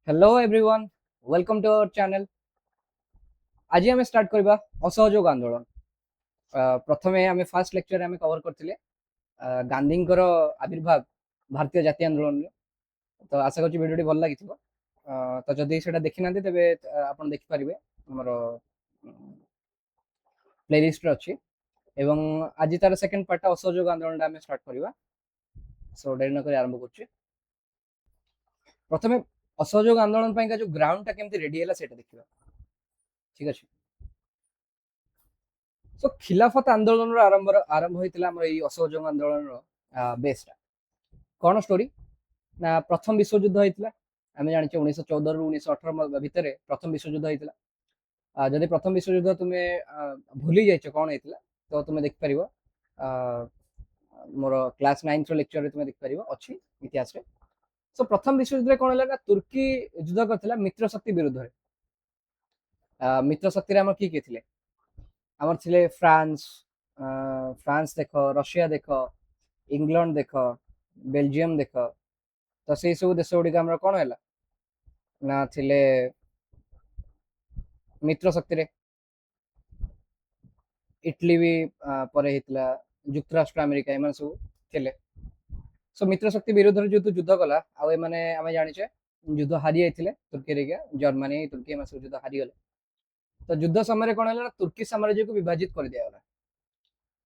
Hello everyone, welcome to our channel. आज आम start करबा असहयोग आंदोलन। प्रथमे आम फास्ट लेक्चर आम कवर करथिले गांधींकर आविर्भाव भारतीय जातीय आंदोलन रे। तो आशा करछि वीडियोटी भल लागिथिबो। तो जदि सेटा देखि नांती तेबे आपण देखि परिबे हमर प्लेलिस्ट रे अछि। एवं आज तार सेकंड पार्ट असहयोग आंदोलन आम स्टार्ट करबा। सो डेरी न करी आरंभ करछि। प्रथमे असहयोग आंदोलन पई का जो ग्राउंड टा केमति रेडी हैला सेटा देखिबा। ठीक अछि। सो खिलाफत आंदोलन आरंभ होइतिला हमर एई असहयोग आंदोलन बेस टा कोन स्टोरी ना प्रथम विश्व युद्ध होइतिला। आमे जानिछे 1914 रु 1918 भितरे प्रथम विश्व युद्ध होइतिला। जदि प्रथम विश्व युद्ध तुमे भूली जाइछो कोन होइतिला तो तुमे देख परिबो मोर क्लास 9 रो लेक्चर रे तुमे देख परिबो अछि इतिहास रे। सो प्रथम विश्व युद्ध रे कोन होला ना तुर्की युद्ध करथिला मित्र शक्ति विरुद्ध रे। मित्र शक्ति रे हमर की थिले आमर थिले फ्रांस, फ्रांस देख, रशिया देख, इंग्लैंड देख, बेल्जियम देख। तो से सब देश गुड़िक आमर कौन है ना थिले मित्र शक्ति रे। इटली भी पर हेतला, युक्तराष्ट्र अमेरिका एमन सब थिले। सो मित्र शक्ति विरुद्ध रे जो युद्ध कला आ ए माने आमे जानिछे युद्ध हारि आइथिले तुर्की रे, जर्मनी तुर्की एमन सब युद्ध हारि गले। तो युद्ध समय रे कोन हैला तुर्की साम्राज्य को विभाजित कर दिया गला।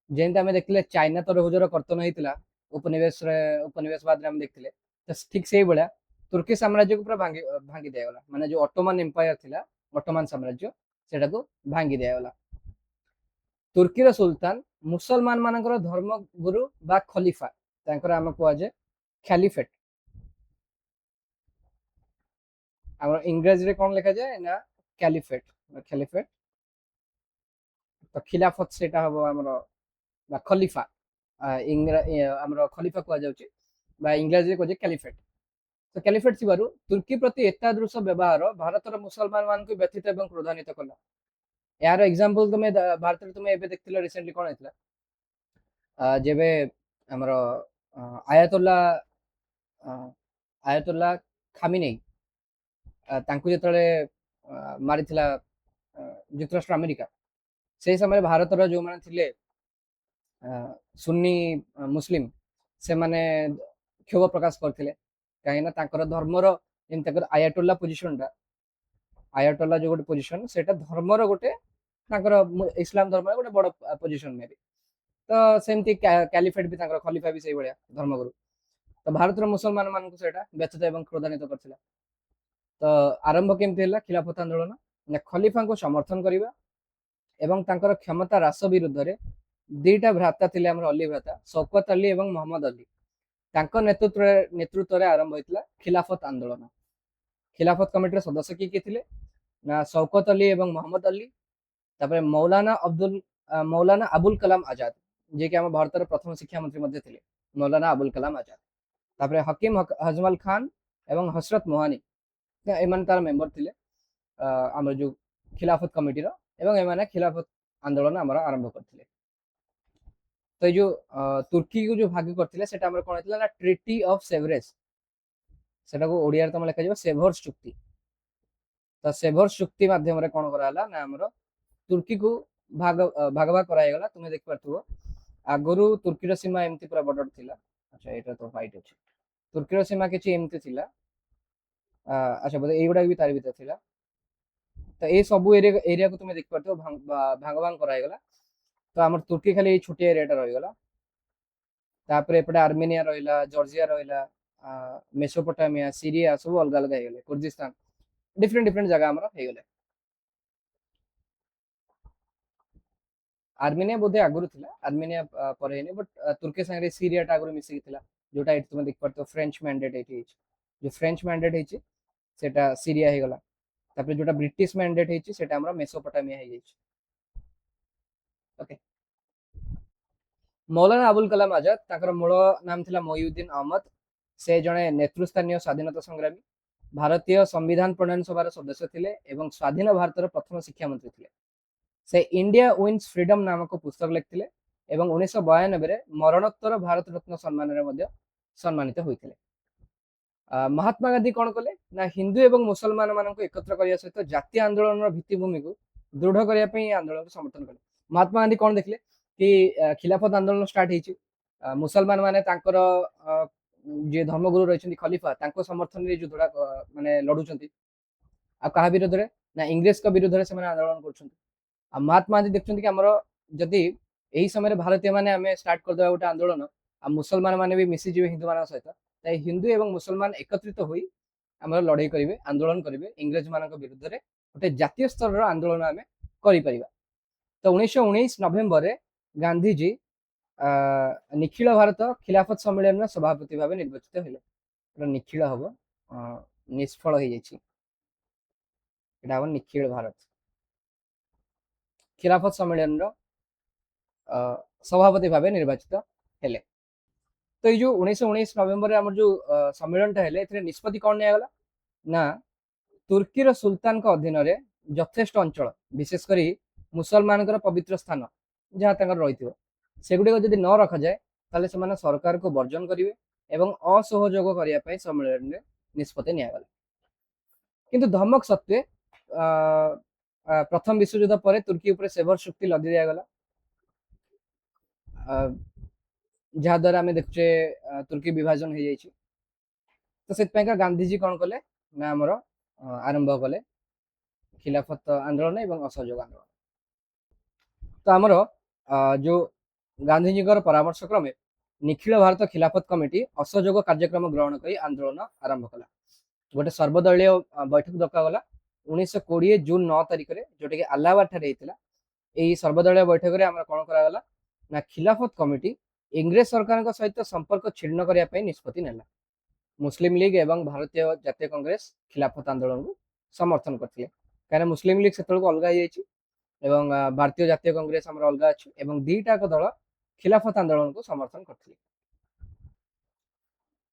जेंति आमे देखले चाइना तरबुजर कर्तन होइतिला उपनिवेशवाद रे आमे देखले। तो ठीक सेही बळा तुर्की साम्राज्य को पूरा भांगी भांगी दिया गला। माने जो ऑटोमन एम्पायर थिला, ऑटोमन साम्राज्य सेटा को भांगी दिया गला। तुर्की रो सुल्तान मुसलमान मानकर धर्म गुरु बा खलीफा तांकर आमे कोआ जे खलीफेट। हमर इंग्लिश रे कोन लिखा जाय ना कैलिफेट। खलीफेट तो खिलाफत सेटा हबो हमर बा खलीफा। हमर खलीफा कोआ जाउची बा इंग्लिश रे कोआ जे कैलिफेट। तो कैलिफेट थिबारु तुर्की प्रति एतादृश व्यवहार भारतर मुसलमान मान को व्यथित एवं क्रोधान्वित कला। यार एग्जांपल तुमे भारत रे तुमे एबे देखथिला रिसेंटली कोन हेतला जेबे हमर आयतुल्ला आयतुल्ला खामिनेई तांकु जेतले मारिथिला युक्तराष्ट्र अमेरिका से समय भारत रो जो माने थिले सुन्नी मुस्लिम से माने क्षोभ प्रकाश करथिले कहीं ना तांकर धर्मर जेन तांकर आयतुल्ला पोजीशन टा आयतुल्ला जो गोटे पोजीशन सेटा धर्मर गोटे तांकर इस्लाम धर्म गोटे बड़ पोजीशन मे भी। तो सेमती कैलिफेट भी तांकर खलीफा भी सही बढिया धर्मगुरु। तो भारत रो मुसलमान मान को सेटा व्यथित एवं क्रोधान्वित करथिला। तो आरंभ केमती हैला खिलाफत आंदोलन ना खलीफा को समर्थन करिबा एवं तांकर क्षमता रास विरुद्ध रे दीटा भ्राता थिले हमर अली भ्राता शौकत अली एवं मोहम्मद अली तांकर नेतृत्व रे आरंभ होइतला खिलाफत आंदोलन। खिलाफत कमिटी रे सदस्य किए थिले ना शौकत अली एवं मोहम्मद अली, तापर मौलाना अबुल कलाम आजाद जे कि हम भारत रे प्रथम शिक्षा मंत्री मध्ये थिले मौलाना अबुल कलाम आजाद, तापर हकीम हजमल खान एवं हसरत मोहानी एमन तार मेंबर थिले हमर जो खिलाफत कमिटी रो एवं एमाने खिलाफत आंदोलन हमर आरंभ करथिले। तो ये जो तुर्की को जो भाग करथिले सेटा हमर कोन हेतला ना ट्रिटी ऑफ सेवरेस सेटा को ओडिया रे तम लिखा जिवो सेभर्स चुक्ति। तो सेभर्स चुक्ति माध्यम रे कोन कराला ना हमर तुर्की को भाग भाग कराय गला। तुमे देख परथुओ आगुरु तुर्की रो सीमा एमती पूरा बडर थिला। अच्छा एटा तो फाइट अछि तुर्की रो सीमा किछि एमती थिला। अच्छा बोले एगुडा भी तार भीतर थिला। तो ए सब एरिया को तुमे देख परथुओ भाग भाग कराय गला। तो हमर तुर्की खाली छोटी एरियाटा रहि गला। तापर एपटे आर्मेनिया रहिला, जॉर्जिया रहिला, मेसोपोटामिया, सीरिया सब अलग अलग हे गेले, कुर्दिस्तान डिफरेंट डिफरेंट जगह हमर हे गेले। आर्मेनिया बोधे आगुरु थिला, आर्मेनिया पर हेने बट तुर्की संगे सीरिया टा आगुरु मिसिक थिला जोटा एट तुमे देख परतो फ्रेंच मैंडेट एटी जो फ्रेंच मैंडेट हेछि सेटा सीरिया हे गला। तापर जोटा ब्रिटिश मैंडेट हेछि सेटा हमरा मेसोपोटामिया हे जाइछि। ओके मौलाना अबुल कलाम आजाद ताकर मूल नाम थिला मोइउद्दीन अहमद। से जणे नेतृस्थानीय स्वाधीनता संग्रामी भारतीय संविधान प्रणयन सभार सदस्य थिले एवं स्वाधीन भारतर प्रथम शिक्षा मंत्री थिले। से इंडिया विन्स फ्रीडम नामक पुस्तक लिखिथिले एवं 1992 रे मरणोत्तर भारत रत्न सम्मान रे मध्ये सम्मानित होइथिले। ମହାତ୍ମା ଗାନ୍ଧୀ କଣ କଲେ ନା ହିନ୍ଦୁ ଏବଂ ମୁସଲମାନ ମାନଙ୍କୁ ଏକତ୍ର କରିବା ସହିତ ଜାତୀୟ ଆନ୍ଦୋଳନର ଭିତ୍ତିଭୂମିକୁ ଦୃଢ କରିବା ପାଇଁ ଏହି ଆନ୍ଦୋଳନକୁ ସମର୍ଥନ କଲେ। ମହାତ୍ମା ଗାନ୍ଧୀ କଣ ଦେଖିଲେ କି ଖିଲାଫତ ଆନ୍ଦୋଳନ ଷ୍ଟାର୍ଟ ହେଇଛି, ମୁସଲମାନ ମାନେ ତାଙ୍କର ଯିଏ ଧର୍ମଗୁରୁ ରହିଛନ୍ତି ଖଲିଫା ତାଙ୍କ ସମର୍ଥନରେ ଯୁଦ୍ଧଟା ମାନେ ଲଢୁଛନ୍ତି। ଆଉ କାହା ବିରୋଧରେ ନା ଇଂରେଜଙ୍କ ବିରୋଧରେ ସେମାନେ ଆନ୍ଦୋଳନ କରୁଛନ୍ତି। ଆଉ ମହାତ୍ମା ଗାନ୍ଧୀ ଦେଖୁଛନ୍ତି କି ଆମର ଯଦି ଏହି ସମୟରେ ଭାରତୀୟ ମାନେ ଆମେ ଷ୍ଟାର୍ଟ କରିଦେବା ଗୋଟେ ଆନ୍ଦୋଳନ ଆଉ ମୁସଲମାନ ମାନେ ବି ମିଶିଯିବେ ହିନ୍ଦୁ ମାନଙ୍କ ସହିତ, ତାই ହିନ୍ଦୁ ଏବଂ ମୁସଲମାନ ଏକତ୍ରିତ ହୋଇ ଆମର ଲଢେଇ କରିବେ, ଆନ୍ଦୋଳନ କରିବେ ଇଂରେଜ ମାନଙ୍କ ବିରୁଦ୍ଧରେ, ଗୋଟେ ଜାତୀୟ ସ୍ତରର ଆନ୍ଦୋଳନ ଆମେ କରିପାରିବା। ତ 1919 ନଭେମ୍ବରରେ ଗାନ୍ଧୀଜୀ ନିଖିଳ ଭାରତ ଖିଲାଫତ ସମ୍ମିଳନୀର ସଭାପତି ଭାବେ ନିର୍ବାଚିତ ହେଲେ। ନିଖିଳ ହବ, ନିଷ୍ଫଳ ହେଇଯାଇଛି, এটা হବ ନିଖିଳ ଭାରତ ଖିଲାଫତ ସମ୍ମିଳନୀର ସଭାପତି ଭାବେ ନିର୍ବାଚିତ ହେଲେ। ତ ଏଇ ଯୋଉ 1919 ନଭେମ୍ବରରେ ଆମର ଯୋଉ ସମ୍ମିଳନୀଟା ହେଲେ ଏଥିରେ ନିଷ୍ପତ୍ତି କଣ ନିଆଗଲା ନା ତୁର୍କୀର ସୁଲତାନଙ୍କ ଅଧୀନରେ ଯଥେଷ୍ଟ ଅଞ୍ଚଳ ବିଶେଷ କରି ମୁସଲମାନଙ୍କର ପବିତ୍ର ସ୍ଥାନ ଯାହା ତାଙ୍କର ରହିଥିବ ସେଗୁଡିକ ଯଦି ନ ରଖାଯାଏ ତାହେଲେ ସେମାନେ ସରକାରକୁ ବର୍ଜନ କରିବେ ଏବଂ ଅସହଯୋଗ କରିବା ପାଇଁ ସମ୍ମିଳନୀରେ ନିଷ୍ପତ୍ତି ନିଆଗଲା। କିନ୍ତୁ ଧମକ ସତ୍ତ୍ୱେ ପ୍ରଥମ ବିଶ୍ୱଯୁଦ୍ଧ ପରେ ତୁର୍କୀ ଉପରେ ସେଭର ଚୁକ୍ତି ଲଦି ଦିଆଗଲା, ଯାହାଦ୍ୱାରା ଆମେ ଦେଖୁଛେ ତୁର୍କୀ ବିଭାଜନ ହେଇଯାଇଛି। ତ ସେଥିପାଇଁକା ଗାନ୍ଧୀଜୀ କଣ କଲେ ନା ଆମର ଆରମ୍ଭ କଲେ ଖିଲାଫତ ଆନ୍ଦୋଳନ ଏବଂ ଅସହଯୋଗ ଆନ୍ଦୋଳନ। ତ ଆମର ଯୋଉ ଗାନ୍ଧୀଜୀଙ୍କର ପରାମର୍ଶ କ୍ରମେ ନିଖିଳ ଭାରତ ଖିଲାଫତ କମିଟି ଅସହଯୋଗ କାର୍ଯ୍ୟକ୍ରମ ଗ୍ରହଣ କରି ଆନ୍ଦୋଳନ ଆରମ୍ଭ କଲା। ଗୋଟେ ସର୍ବଦଳୀୟ ବୈଠକ ଡକାଗଲା 1920 ଜୁନ 9 ତାରିଖରେ, ଯୋଉଟାକି ଆହ୍ଲାବାଦ ଠାରେ ହେଇଥିଲା। ଏହି ସର୍ବଦଳୀୟ ବୈଠକରେ ଆମର କଣ କରାଗଲା ନା ଖିଲାଫତ କମିଟି ଇଂରେଜ ସରକାରଙ୍କ ସହିତ ସମ୍ପର୍କ ଛିନ୍ନ କରିବା ପାଇଁ ନିଷ୍ପତ୍ତି ନେଲା। ମୁସଲିମ ଲିଗ ଏବଂ ଭାରତୀୟ ଜାତୀୟ କଂଗ୍ରେସ ଖିଲାଫତ ଆନ୍ଦୋଳନକୁ ସମର୍ଥନ କରିଥିଲେ, କାରଣ ମୁସଲିମ ଲିଗ ସେତେବେଳକୁ ଅଲଗା ହେଇଯାଇଛି ଏବଂ ଭାରତୀୟ ଜାତୀୟ କଂଗ୍ରେସ ଆମର ଅଲଗା ଅଛି ଏବଂ ଦିଟାକ ଦଳ ଖିଲାଫତ ଆନ୍ଦୋଳନକୁ ସମର୍ଥନ କରିଥିଲେ।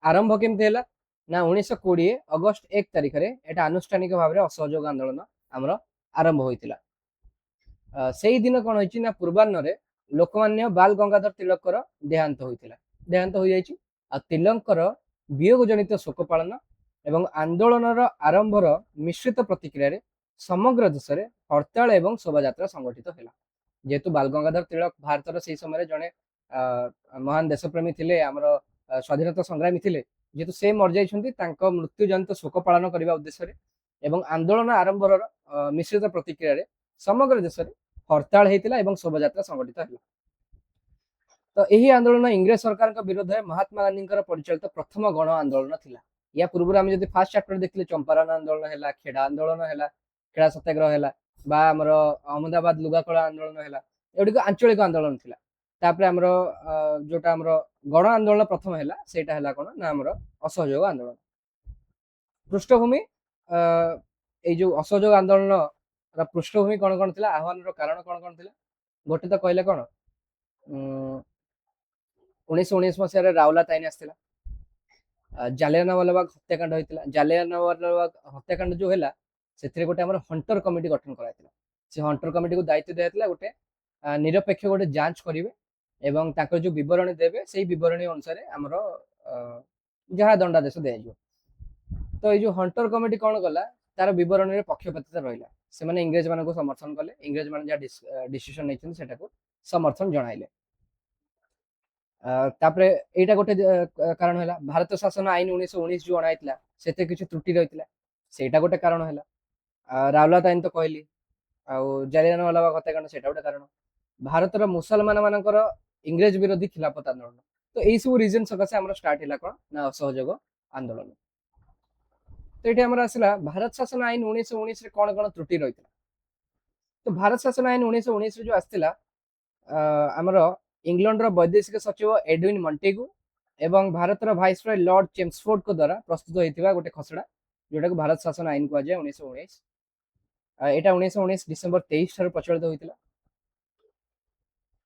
ଆରମ୍ଭ କେମିତି ହେଲା ନା 1920 ଅଗଷ୍ଟ 1 ତାରିଖରେ ଏଟା ଆନୁଷ୍ଠାନିକ ଭାବରେ ଅସହଯୋଗ ଆନ୍ଦୋଳନ ଆମର ଆରମ୍ଭ ହୋଇଥିଲା। ସେଇ ଦିନ କଣ ହେଇଛି ନା ପୂର୍ବାହ୍ନରେ ଲୋକମାନ୍ୟ ବାଲ ଗଙ୍ଗାଧର ତିଳକଙ୍କର ଦେହାନ୍ତ ହୋଇଥିଲା, ଦେହାନ୍ତ ହୋଇଯାଇଛି। ଆଉ ତିଲକଙ୍କର ବିୟୋଗ ଜନିତ ଶୋକ ପାଳନ ଏବଂ ଆନ୍ଦୋଳନର ଆରମ୍ଭର ମିଶ୍ରିତ ପ୍ରତିକ୍ରିୟାରେ ସମଗ୍ର ଦେଶରେ ହରତାଳ ଏବଂ ଶୋଭାଯାତ୍ରା ସଂଗଠିତ ହେଲା। ଯେହେତୁ ବାଲ ଗଙ୍ଗାଧର ତିଳକ ଭାରତର ସେଇ ସମୟରେ ଜଣେ ମହାନ ଦେଶପ୍ରେମୀ ଥିଲେ, ଆମର ସ୍ୱାଧୀନତା ସଂଗ୍ରାମୀ ଥିଲେ, ଯେହେତୁ ସେ ମରିଯାଇଛନ୍ତି ତାଙ୍କ ମୃତ୍ୟୁ ଜନିତ ଶୋକ ପାଳନ କରିବା ଉଦ୍ଦେଶ୍ୟରେ ଏବଂ ଆନ୍ଦୋଳନ ଆରମ୍ଭର ମିଶ୍ରିତ ପ୍ରତିକ୍ରିୟାରେ ସମଗ୍ର ଦେଶରେ ହରତାଳ ହେଇଥିଲା ଏବଂ ଶୋଭାଯାତ୍ରା ସଂଗଠିତ ହେଲା। ତ ଏହି ଆନ୍ଦୋଳନ ଇଂରେଜ ସରକାରଙ୍କ ବିରୋଧରେ ମହାତ୍ମା ଗାନ୍ଧୀଙ୍କର ପରିଚାଳିତ ପ୍ରଥମ ଗଣ ଆନ୍ଦୋଳନ ଥିଲା। ୟା ପୂର୍ବରୁ ଆମେ ଯଦି ଫାର୍ଷ୍ଟ ଚାପ୍ଟର ଦେଖିଲେ ଚମ୍ପାରଣ ଆନ୍ଦୋଳନ ହେଲା, ଖେଡା ଆନ୍ଦୋଳନ ହେଲା, ଖେଡା ସତ୍ୟାଗ୍ରହ ହେଲା, ବା ଆମର ଅହମ୍ମଦାବାଦ ଲୁଗାକଳା ଆନ୍ଦୋଳନ ହେଲା, ଏଗୁଡିକ ଆଞ୍ଚଳିକ ଆନ୍ଦୋଳନ ଥିଲା। ତାପରେ ଆମର ଯୋଉଟା ଆମର ଗଣ ଆନ୍ଦୋଳନ ପ୍ରଥମ ହେଲା ସେଇଟା ହେଲା କଣ ନା ଆମର ଅସହଯୋଗ ଆନ୍ଦୋଳନ। ପୃଷ୍ଠଭୂମି ଏଇ ଯୋଉ ଅସହଯୋଗ ଆନ୍ଦୋଳନ ପୃଷ୍ଠଭୂମି କଣ କଣ ଥିଲା, ଆହ୍ୱାନର କାରଣ କଣ କଣ ଥିଲା? ଗୋଟେ ତ କହିଲେ କଣ 1919 ମସିହାରେ ରାଉଲାତ ଆଇନ ଆସିଥିଲା, ଜାଲିଆନାୱାଲାବାଗ ହତ୍ୟାକାଣ୍ଡ ହେଇଥିଲା। ଜାଲିଆନାୱାଲାବାଗ ହତ୍ୟାକାଣ୍ଡ ଯୋଉ ହେଲା ସେଥିରେ ଗୋଟେ ଆମର ହଣ୍ଟର କମିଟି ଗଠନ କରାଯାଇଥିଲା। ସେ ହଣ୍ଟର କମିଟିକୁ ଦାୟିତ୍ୱ ଦିଆଯାଇଥିଲା ଗୋଟେ ନିରପେକ୍ଷ ଗୋଟେ ଯାଞ୍ଚ କରିବେ ଏବଂ ତାଙ୍କର ଯୋଉ ବିବରଣୀ ଦେବେ ସେଇ ବିବରଣୀ ଅନୁସାରେ ଆମର ଯାହା ଦଣ୍ଡାଦେଶ ଦିଆଯିବ। ତ ଏଇ ଯୋଉ ହଣ୍ଟର କମିଟି କଣ କଲା, ତାର ବିବରଣୀରେ ପକ୍ଷପାତିତା ରହିଲା। ସେମାନେ ଇଂରେଜ ମାନଙ୍କୁ ସମର୍ଥନ କଲେ, ଇଂରେଜ ମାନେ ଯାହା ଡିସିସନ ନେଇଛନ୍ତି ସେଟାକୁ ସମର୍ଥନ ଜଣାଇଲେ। ତାପରେ ଏଇଟା ଗୋଟେ କାରଣ ହେଲା। ଭାରତ ଶାସନ ଆଇନ 1919 ଯୋଉ ଅଣାଯାଇଥିଲା ସେଥିରେ କିଛି ତ୍ରୁଟି ରହିଥିଲା, ସେଇଟା ଗୋଟେ କାରଣ ହେଲା। ରାଉଲାତ ଆଇନ ତ କହିଲି, ଆଉ ଜାଲିଆନାୱାଲାବାଗ ହତ୍ୟାକାଣ୍ଡ ସେଇଟା ଗୋଟେ କାରଣ। ଭାରତର ମୁସଲମାନ ମାନଙ୍କର ଇଂରେଜ ବିରୋଧୀ ଖିଲାଫତ ଆନ୍ଦୋଳନ, ତ ଏଇ ସବୁ ରିଜନ ସକାଶେ ଆମର ଷ୍ଟାର୍ଟ ହେଲା କଣ ନା ଅସହଯୋଗ ଆନ୍ଦୋଳନ। ତ ଏଠି ଆମର ଆସିଲା ଭାରତ ଶାସନ ଆଇନ 1919 ରେ କଣ କଣ ତ୍ରୁଟି ରହିଥିଲା। ତ ଭାରତ ଶାସନ ଆଇନ 1919 ରେ ଯୋଉ ଆସିଥିଲା, ଆମର ଇଂଲଣ୍ଡର ବୈଦେଶିକ ସଚିବ ଏଡୱିନ ମଣ୍ଟେଗୁ ଏବଂ ଭାରତର ଭାଇସରୟ ଲର୍ଡ ଚେମ୍ସଫୋର୍ଡଙ୍କ ଦ୍ୱାରା ପ୍ରସ୍ତୁତ ହୋଇଥିବା ଗୋଟେ ଖସଡା, ଯୋଉଟାକୁ ଭାରତ ଶାସନ ଆଇନ କୁହାଯାଏ 1919। ଏଇଟା 1919 ଡିସେମ୍ବର 23 ଠାରୁ ପ୍ରଚଳିତ ହୋଇଥିଲା।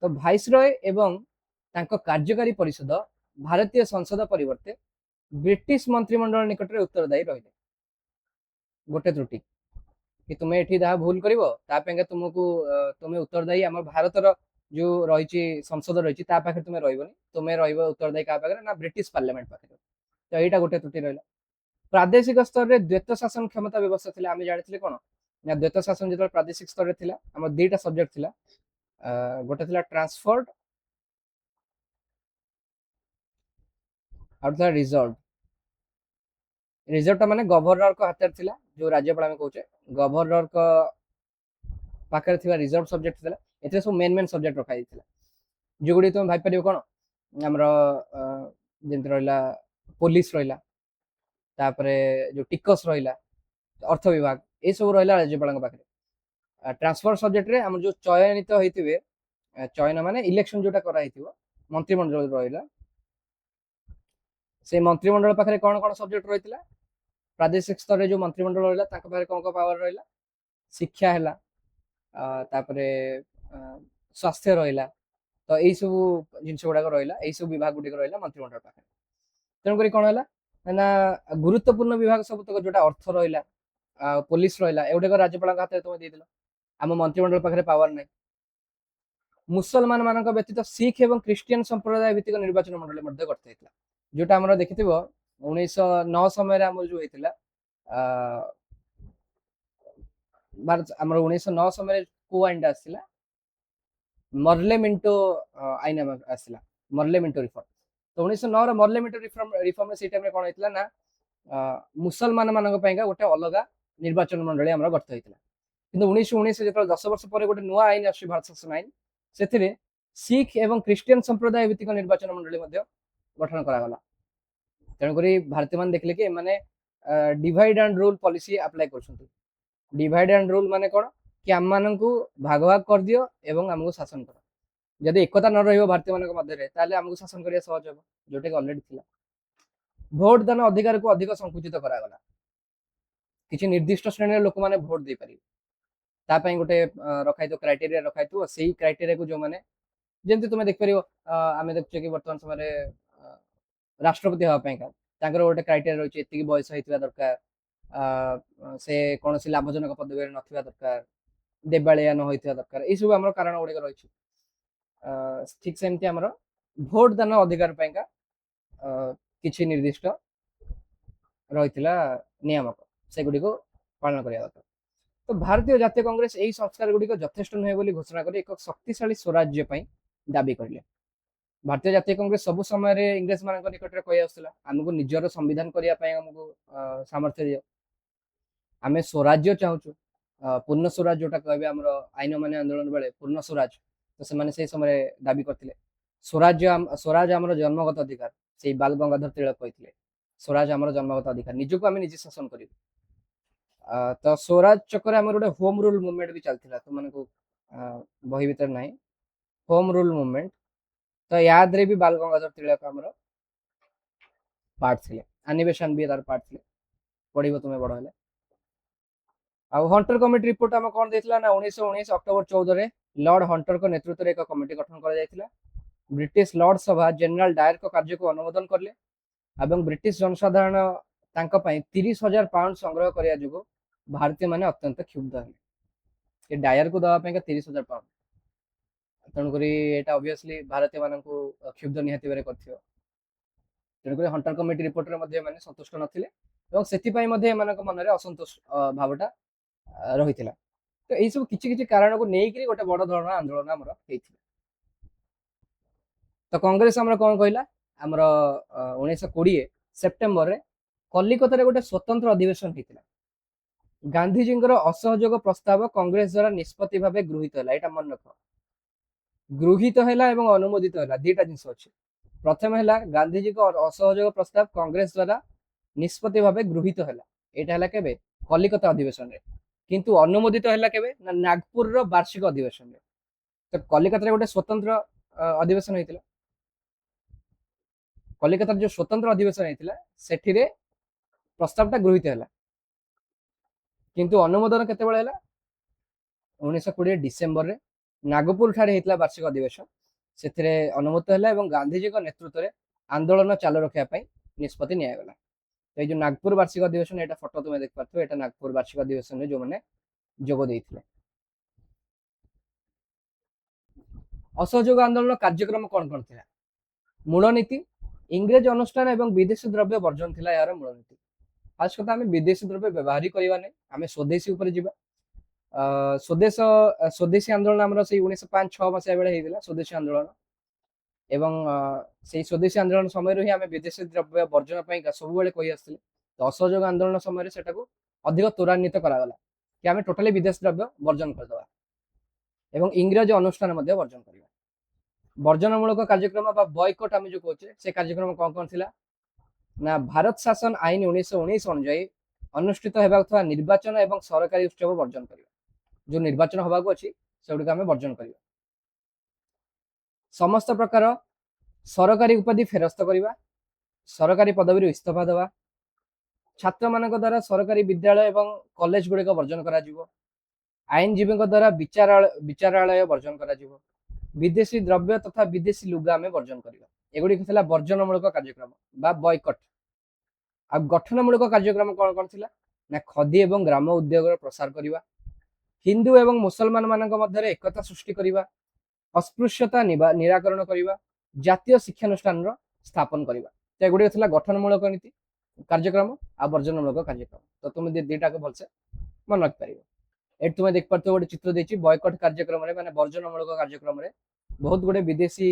ତ ଭାଇସରୟ ଏବଂ ତାଙ୍କ କାର୍ଯ୍ୟକାରୀ ପରିଷଦ ଭାରତୀୟ ସଂସଦ ପରିବର୍ତ୍ତେ ବ୍ରିଟିଶ ମନ୍ତ୍ରିମଣ୍ଡଳ ନିକଟରେ ଉତ୍ତରଦାୟୀ ରହିଲେ। ଗୋଟେ ତ୍ରୁଟି କି ତୁମେ ଏଠି ଯାହା ଭୁଲ କରିବ ତା ପାଇଁ ତୁମକୁ ତୁମେ ଉତ୍ତରଦାୟୀ ଆମ ଭାରତର ଯୋଉ ରହିଛି ସଂସଦ ରହିଛି ତା ପାଖରେ ତୁମେ ରହିବନି, ତୁମେ ରହିବ ଉତ୍ତରଦାୟୀ କାହା ପାଖରେ ନା ବ୍ରିଟିଶ ପାର୍ଲାମେଣ୍ଟ ପାଖରେ। ତ ଏଇଟା ଗୋଟେ ତ୍ରୁଟି ରହିଲା। ପ୍ରାଦେଶିକ ସ୍ତରରେ ଦ୍ୱୈତ ଶାସନ କ୍ଷମତା ବ୍ୟବସ୍ଥା ଥିଲା। ଆମେ ଜାଣିଥିଲେ କଣ ନା ଦ୍ୱୈତ ଶାସନ ଯେତେବେଳେ ପ୍ରାଦେଶିକ ସ୍ତରରେ ଥିଲା, ଆମର ଦିଟା ସବଜେକ୍ଟ ଥିଲା। ଗୋଟେ ଥିଲା ଟ୍ରାନ୍ସଫର୍ଡ, ଆଉ ଥିଲା ରିଜର୍ଭ। ରିଜର୍ଭ ଟା ମାନେ ଗଭର୍ଣ୍ଣର ହାତରେ ଥିଲା, ଯୋଉ ରାଜ୍ୟପାଳ ଆମେ କହୁଛେ, ଗଭର୍ଣ୍ଣର ପାଖରେ ଥିବା ରିଜର୍ଭ ସବଜେକ୍ଟ ଥିଲା। ଏଥିରେ ସବୁ ମେନ୍ ସବଜେକ୍ଟ ରଖାଯାଇଥିଲା, ଯୋଉଗୁଡିକ ତମେ ଭାବିପାରିବ କଣ ଆମର ଯେମିତି ରହିଲା ପୋଲିସ ରହିଲା, ତାପରେ ଯୋଉ ଟିକସ ରହିଲା, ଅର୍ଥ ବିଭାଗ, এই ସବୁ ରହିଲା ରାଜ୍ୟପାଳଙ୍କ ପାଖରେ। ट्रांसफर सब्जेक्ट रे हम जो चयनित होइतिबे, चयन माने इलेक्शन जोटा करा हेतिबो, मंत्रिमंडल रहिला, से मंत्रिमंडल पाखरे कोन कोन सब्जेक्ट रहितला, प्रादेशिक स्तर रे जो मंत्रिमंडल रहिला ताका पाखरे कोन को पावर रहिला, शिक्षा हैला, तापरे स्वास्थ्य रहिला, तो एई सब जिनस गुडा रहिला, एई सब विभाग गुडी रहिला मंत्रिमंडल पाखरे। तेन करी कोन हैला ना गुरुत्वपूर्ण विभाग सब तक जोटा अर्थ रहिला, पुलिस रहिला, एउडे को राज्यपाल हाथ रे तुम दे दिलो, आम मंत्रिमंडल पाखरे पावर नै। मुसलमान मानक व्यतीत सिख एवं क्रिश्चियन संप्रदाय भित्तिक निर्वाचन मंडली मध्य करथैतला, जोटा हमर देखिथिबो 1909 समय आम जो होइतिला, भारत हमर 1909 समय को आइनटा आसिला, मर्ले मिंटो आइन आसिला, मर्ले मिंटो रिफॉर्म। तो 1909 रे मर्ले मिंटो रिफॉर्म से टाइम रे कोन होइतिला ना मुसलमान मानक पयगा गोटे अलगा निर्वाचन मंडली हमर गठित होइतिला। किंतु 1919 जेतल 10 वर्ष पर गोटे नुआ आईन आसी भारत शासन आईन, से सिख एवं क्रिश्चियन संप्रदाय भित्तिक निर्वाचन मंडली गठन करागला। तेणुक भारतीय मान देखले कि माने divide and rule policy apply कर। डिवाइड एंड रूल माने कौन कि आम मान भाग भाग कर दियो एवं आमको शासन कर। जदि एकता न रहिबो भारतीय मान मध्य ताले आमको शासन करिया सहज हो, जोटे कि ऑलरेडी थिला। भोट दान अधिकार को अधिक संकुचित करागला, किछि निर्दिष्ट श्रेणी लोक माने भोट दे पारि, तापाई गोटे रखाइतो क्राइटेरिया रखाइतो, सेही क्राइटेरिया को जो माने जेंति तुमे देख परियो, आमे देखछे कि वर्तमान समय राष्ट्रपति हवा पाइका तांकर गोटे क्राइटेरिया रहिछि, एतिकी बयस हेतिबा दरकार, से कोनोसी लाभजनक पदवी नथिबा दरकार, देबाळिया न होइथिबा दरकार, ए सब हमर कारण गुडी रहिछि। ठीक सेमति हमर भोट दान अधिकार पाइका किछि निर्दिष्ट रहिथिला नियामक, से गुडी को पालन करिया दरकार। तो भारतीय जातीय कांग्रेस यही संस्कार गुड़िक यथेष्ट नुहे बोली घोषणा कर एक शक्तिशाली स्वराज्य दाबी करले। भारतीय जातीय कांग्रेस सब समय इंग्रेज मान निकट में कही आसला, आमको निजर संविधान करने आमको सामर्थ्य दियो, आम स्वराज्य चाहूँ, पूर्ण स्वराज जोटा कहे आम आईन मान आंदोलन बेले पूर्ण स्वराज, तो से समय दाबी करते स्वराज्य स्वराज आम जन्मगत अधिकार, से बाल गंगाधर तिलक कहते स्वराज आम जन्मगत अधिकार, निजको आम निजे शासन कर। तो स्वराज चक्कर आम गोटे होम रूल मुवमेंट भी चलता, तुमको बही भर ना होम रूल मुवमेंट, तो याद रे भी बाल गंगाधर तिलक आम पार्ट थे, एनिमेशन भी तार पार्ट थे, पढ़ो तुम्हें बड़ है। आ हंटर कमिटी रिपोर्ट आम कौन देथिला ना 1919 अक्टोबर 14 रे लॉर्ड हंटर को नेतृत्व रे एक कमिटी गठन करा जायतिला। ब्रिटिश लॉर्ड सभा जनरल डायर को कार्य को अनुमोदन करले एवं ब्रिटिश जनसाधारण तांका पई 30,000 पाउंड संग्रह करिया जुगो भारतीय माने अत्यंत क्षुब्ध हले। ए डायर को दवा पई 30,000 पाउंड, तेणुक एटा ऑब्वियसली भारतीय मान क्षुब्ध निहाती बेरे करथियो। तेणुक हंटर कमिटी रिपोर्ट रे मध्ये माने संतुष्ट नथिले एवं सेति पई मध्ये एमानक मन रे असंतोष भावटा रहिथिला। तो एई सब किछि किछि कारण को नेई करी गोटे बड़ धरण आंदोलन हमर हेइथिला। तो कांग्रेस हमर कोन कहला, हमर 1920 सेप्टेम्बर रे कलिकता रे गोटे स्वतंत्र अधिवेशन हेइथिला। गांधीजी असहयोग प्रस्ताव कांग्रेस द्वारा निष्पत्ति भाव गृहीत है, यहाँ मन रख, गृहीत है एवं अनुमोदित है, दीटा जिनस अच्छे। प्रथम है गांधीजी को असहयोग प्रस्ताव कांग्रेस द्वारा निष्पत्ति भाव गृहीत है, यहाँ है कलिकता अधिवेशन रे, किंतु अनुमोदित है केबे ना नागपुर रो वार्षिक अधिवेशन रे। तो कलिकता रे गोटे स्वतंत्र अधिवेशन होइतिला, कलिकता जो स्वतंत्र अधिवेशन होइतिला सेठी रे प्रस्तावटा गृहीत है, किंतु अनुमोदन केते बेले हैला 1920 डिसेम्बर रे नागपुर ठारे हेतला वार्षिक अधिवेशन, सेथिरे अनुमोदित हैला एवं गांधीजी को नेतृत्व रे आंदोलन चालू रखिया पई निष्पत्ति निया गेला। तो जो नागपुर वार्षिक अधिवेशन, एटा फोटो तुम देख पाथो, एटा नागपुर वार्षिक अधिवेशन में जो माने जोग देइथिले। असहयोग आंदोलन कार्यक्रम कौन कौन थिला? मूल नीति इंग्रेज अनुष्ठान एवं विदेशी द्रव्य वर्जन थिला यार मूल नीति। ଫାର୍ଷ୍ଟ କଥା ଆମେ ବିଦେଶୀ ଦ୍ରବ୍ୟ ବ୍ୟବହାର ହିଁ କରିବା ନାହିଁ, ଆମେ ସ୍ୱଦେଶୀ ଉପରେ ଯିବା। ସ୍ୱଦେଶୀ ଆନ୍ଦୋଳନ ଆମର ସେଇ 1905-6 ବେଳେ ହେଇଥିଲା ସ୍ୱଦେଶୀ ଆନ୍ଦୋଳନ, ଏବଂ ସେଇ ସ୍ୱଦେଶୀ ଆନ୍ଦୋଳନ ସମୟରୁ ହିଁ ଆମେ ବିଦେଶୀ ଦ୍ରବ୍ୟ ବର୍ଜନ ପାଇଁ ସବୁବେଳେ କହି ଆସିଥିଲେ। ତ ଅସହଯୋଗ ଆନ୍ଦୋଳନ ସମୟରେ ସେଟାକୁ ଅଧିକ ତ୍ୱରାନ୍ୱିତ କରାଗଲା କି ଆମେ ଟୋଟାଲି ବିଦେଶୀ ଦ୍ରବ୍ୟ ବର୍ଜନ କରିଦେବା ଏବଂ ଇଂରାଜୀ ଅନୁଷ୍ଠାନ ମଧ୍ୟ ବର୍ଜନ କରିବା। ବର୍ଜନମୂଳକ କାର୍ଯ୍ୟକ୍ରମ ବା ବୟକଟ୍ ଆମେ ଯୋଉ କହୁଛେ, ସେ କାର୍ଯ୍ୟକ୍ରମ କଣ କଣ ଥିଲା ନା ଭାରତ ଶାସନ ଆଇନ 1919 ଅନୁଯାୟୀ ଅନୁଷ୍ଠିତ ହେବାକୁ ଥିବା ନିର୍ବାଚନ ଏବଂ ସରକାରୀ ଉତ୍ସବ ବର୍ଜନ କରିବା। ଯୋଉ ନିର୍ବାଚନ ହବାକୁ ଅଛି ସେଗୁଡିକ ଆମେ ବର୍ଜନ କରିବା। ସମସ୍ତ ପ୍ରକାର ସରକାରୀ ଉପାଧି ଫେରସ୍ତ କରିବା, ସରକାରୀ ପଦବୀରୁ ଇସ୍ତଫା ଦେବା, ଛାତ୍ରମାନଙ୍କ ଦ୍ୱାରା ସରକାରୀ ବିଦ୍ୟାଳୟ ଏବଂ କଲେଜ ଗୁଡିକ ବର୍ଜନ କରାଯିବ, ଆଇନଜୀବୀଙ୍କ ଦ୍ୱାରା ବିଚାରାଳୟ ବର୍ଜନ କରାଯିବ, ବିଦେଶୀ ଦ୍ରବ୍ୟ ତଥା ବିଦେଶୀ ଲୁଗା ଆମେ ବର୍ଜନ କରିବା। ଏଗୁଡିକ ଥିଲା ବର୍ଜନମୂଳକ କାର୍ଯ୍ୟକ୍ରମ ବା ବୟକଟ୍। ଆଉ ଗଠନମୂଳକ କାର୍ଯ୍ୟକ୍ରମ କଣ କଣ ଥିଲା ନା ଖଦୀ ଏବଂ ଗ୍ରାମ ଉଦ୍ୟୋଗର ପ୍ରସାର କରିବା, ହିନ୍ଦୁ ଏବଂ ମୁସଲମାନ ମାନଙ୍କ ମଧ୍ୟରେ ଏକତା ସୃଷ୍ଟି କରିବା, ଅସ୍ପୃଶ୍ୟତା ନିରାକରଣ କରିବା, ଜାତୀୟ ଶିକ୍ଷାନୁଷ୍ଠାନର ସ୍ଥାପନ କରିବା। ତ ଏଗୁଡିକ ଥିଲା ଗଠନମୂଳକ ନୀତି କାର୍ଯ୍ୟକ୍ରମ ଆଉ ବର୍ଜନମୂଳକ କାର୍ଯ୍ୟକ୍ରମ। ତ ତୁମେ ଦିଟାକୁ ଭଲସେ ମନେ ରଖିପାରିବ। ଏଠି ତୁମେ ଦେଖିପାରୁଥିବ ଗୋଟେ ଚିତ୍ର ଦେଇଛି, ବୟକଟ୍ କାର୍ଯ୍ୟକ୍ରମରେ ମାନେ ବର୍ଜନମୂଳକ କାର୍ଯ୍ୟକ୍ରମରେ ବହୁତ ଗୁଡେ ବିଦେଶୀ